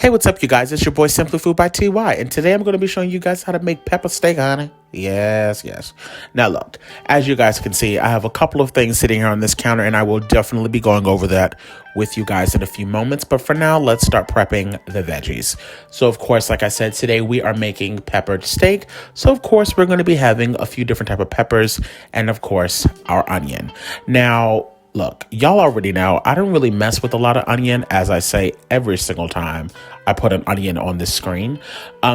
Hey, what's up, you guys? It's your boy SimplyFoodByTy, and today I'm going to be showing you guys how to make pepper steak, honey. Yes. Now, look, as you guys can see, I have a couple of things sitting here on this counter, and I will definitely be going over that with you guys in a few moments. But for now, let's start prepping the veggies. So, of course, like I said, today we are making peppered steak. So, of course, we're going to be having a few different type of peppers and, of course, our onion. Now, look, y'all already know I don't really mess with a lot of onion, as I say every single time I put an onion on this screen.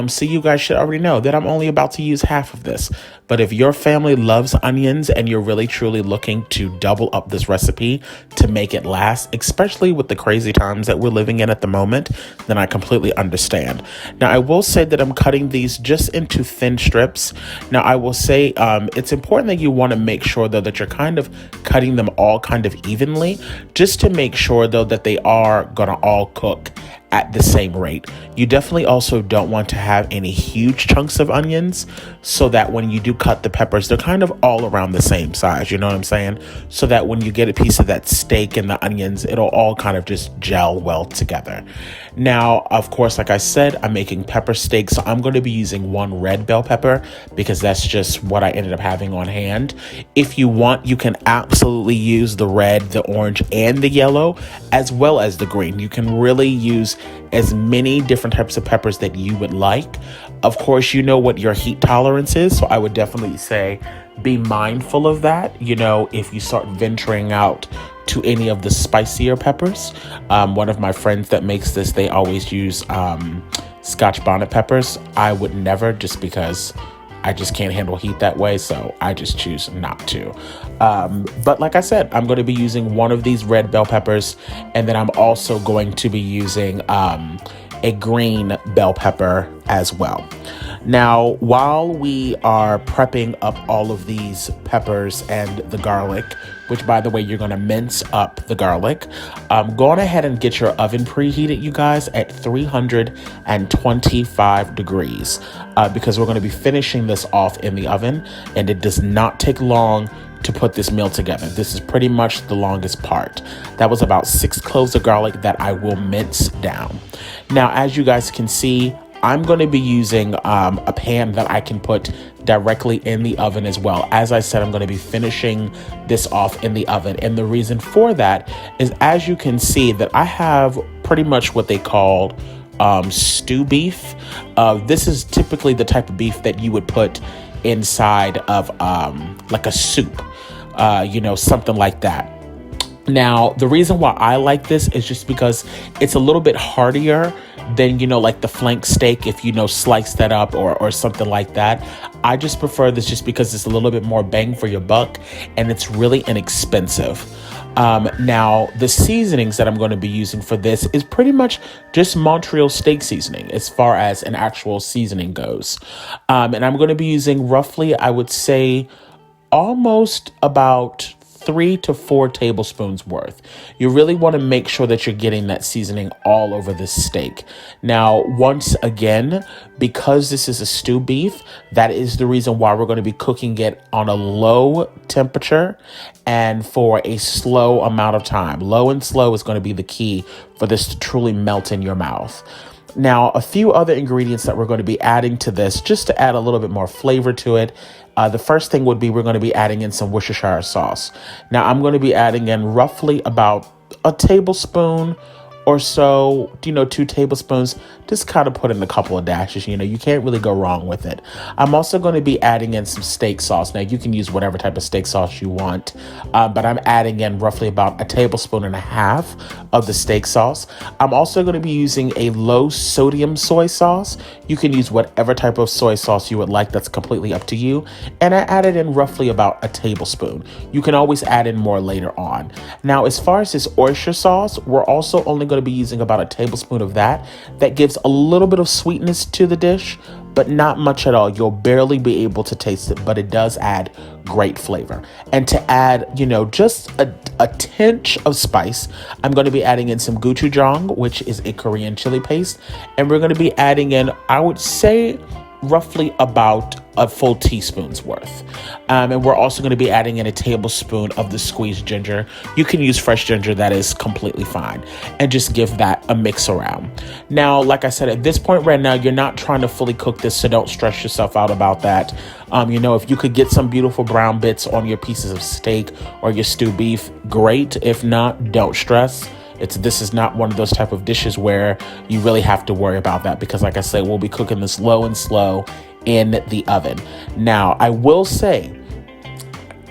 So you guys should already know that I'm only about to use half of this. But if your family loves onions and you're really truly looking to double up this recipe to make it last, especially with the crazy times that we're living in at the moment, then I completely understand. Now, I will say that I'm cutting these just into thin strips. Now, I will say it's important that you want to make sure, though, that you're kind of cutting them all kind of evenly, just to make sure, though, that they are going to all cook at the same rate. You definitely also don't want to have any huge chunks of onions, so that when you do cut the peppers, they're kind of all around the same size, you know what I'm saying? So that when you get a piece of that steak and the onions, it'll all kind of just gel well together. Now, of course, like I said, I'm making pepper steak, so I'm going to be using one red bell pepper because that's just what I ended up having on hand. If you want, you can absolutely use the red, the orange, and the yellow, as well as the green. You can really use as many different types of peppers that you would like. Of course, you know what your heat tolerance is, so I would definitely say be mindful of that, you know, if you start venturing out to any of the spicier peppers. One of my friends that makes this, they always use Scotch bonnet peppers. I would never, just because I just can't handle heat that way, so I just choose not to. But like I said, I'm going to be using one of these red bell peppers, and then I'm also going to be using a green bell pepper as well. Now, while we are prepping up all of these peppers and the garlic, which, by the way, you're going to mince up the garlic, go on ahead and get your oven preheated, you guys, at 325 degrees, because we're going to be finishing this off in the oven, and it does not take long to put this meal together. This is pretty much the longest part. That was about 6 cloves of garlic that I will mince down. Now, as you guys can see, I'm going to be using a pan that I can put directly in the oven as well. As I said, I'm going to be finishing this off in the oven. And the reason for that is, as you can see, that I have pretty much what they call stew beef. This is typically the type of beef that you would put inside of like a soup, something like that. Now, the reason why I like this is just because it's a little bit heartier than, like the flank steak, if slice that up or something like that. I just prefer this just because it's a little bit more bang for your buck, and it's really inexpensive. Now, the seasonings that I'm going to be using for this is pretty much just Montreal steak seasoning as far as an actual seasoning goes. And I'm going to be using roughly, I would say, almost about 3 to 4 tablespoons worth. You really want to make sure that you're getting that seasoning all over this steak. Now, once again, because this is a stew beef, that is the reason why we're going to be cooking it on a low temperature and for a slow amount of time. Low and slow is going to be the key for this to truly melt in your mouth. Now, a few other ingredients that we're going to be adding to this, just to add a little bit more flavor to it. The first thing would be we're going to be adding in some worcestershire sauce. Now, I'm going to be adding in roughly about a tablespoon or so, 2 tablespoons, just kind of put in a couple of dashes. You can't really go wrong with it. I'm also going to be adding in some steak sauce. Now, you can use whatever type of steak sauce you want, but I'm adding in roughly about 1.5 tablespoons of the steak sauce. I'm also going to be using a low sodium soy sauce. You can use whatever type of soy sauce you would like. That's completely up to you. And I added in roughly about 1 tablespoon. You can always add in more later on. Now, as far as this oyster sauce, we're also only going to be using about 1 tablespoon of that. That gives a little bit of sweetness to the dish, but not much at all. You'll barely be able to taste it, but it does add great flavor. And to add, just a tinge of spice, I'm going to be adding in some gochujang, which is a Korean chili paste. And we're going to be adding in, I would say, roughly about a full teaspoon's worth. And we're also going to be adding in a tablespoon of the squeezed ginger. You can use fresh ginger, that is completely fine. And just give that a mix around. Now, like I said, at this point right now, you're not trying to fully cook this, so don't stress yourself out about that. If you could get some beautiful brown bits on your pieces of steak or your stew beef, great. If not, don't stress. This is not one of those type of dishes where you really have to worry about that, because like I said, we'll be cooking this low and slow in the oven. Now, I will say,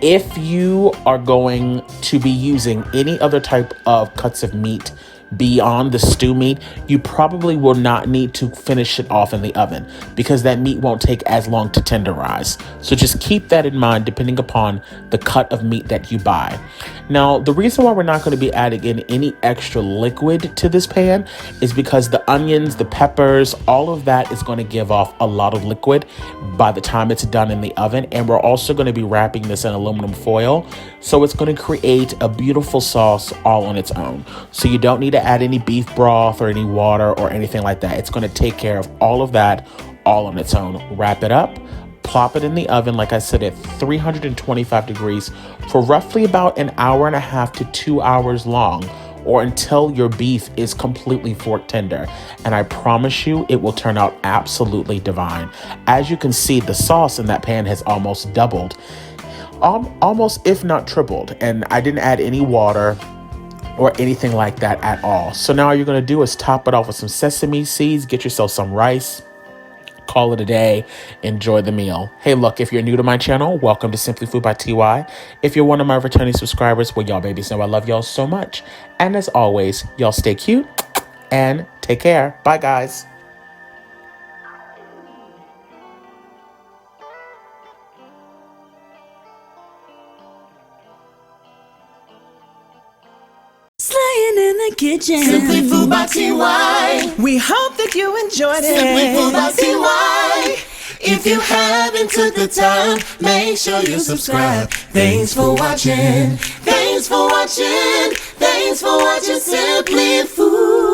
if you are going to be using any other type of cuts of meat beyond the stew meat, you probably will not need to finish it off in the oven, because that meat won't take as long to tenderize. So just keep that in mind depending upon the cut of meat that you buy. Now, the reason why we're not going to be adding in any extra liquid to this pan is because the onions, the peppers, all of that is going to give off a lot of liquid by the time it's done in the oven. And we're also going to be wrapping this in aluminum foil, so it's going to create a beautiful sauce all on its own. So you don't need to add any beef broth or any water or anything like that. It's going to take care of all of that all on its own. Wrap it up, plop it in the oven, like I said, at 325 degrees for roughly about an hour and a half to 2 hours long, or until your beef is completely fork tender. And I promise you, it will turn out absolutely divine. As you can see, the sauce in that pan has almost doubled, almost if not tripled. And I didn't add any water or anything like that at all. So now all you're going to do is top it off with some sesame seeds, get yourself some rice, call it a day, enjoy the meal. Hey, look, if you're new to my channel, welcome to Simply Food by TY. If you're one of my returning subscribers, well, y'all babies know I love y'all so much. And as always, y'all stay cute and take care. Bye, guys. Slaying in the kitchen. Simply Food by TY. We hope that you enjoyed it. Simply Food by TY. If you haven't took the time, make sure you subscribe. Thanks for watching. Thanks for watching. Thanks for watching Simply Food.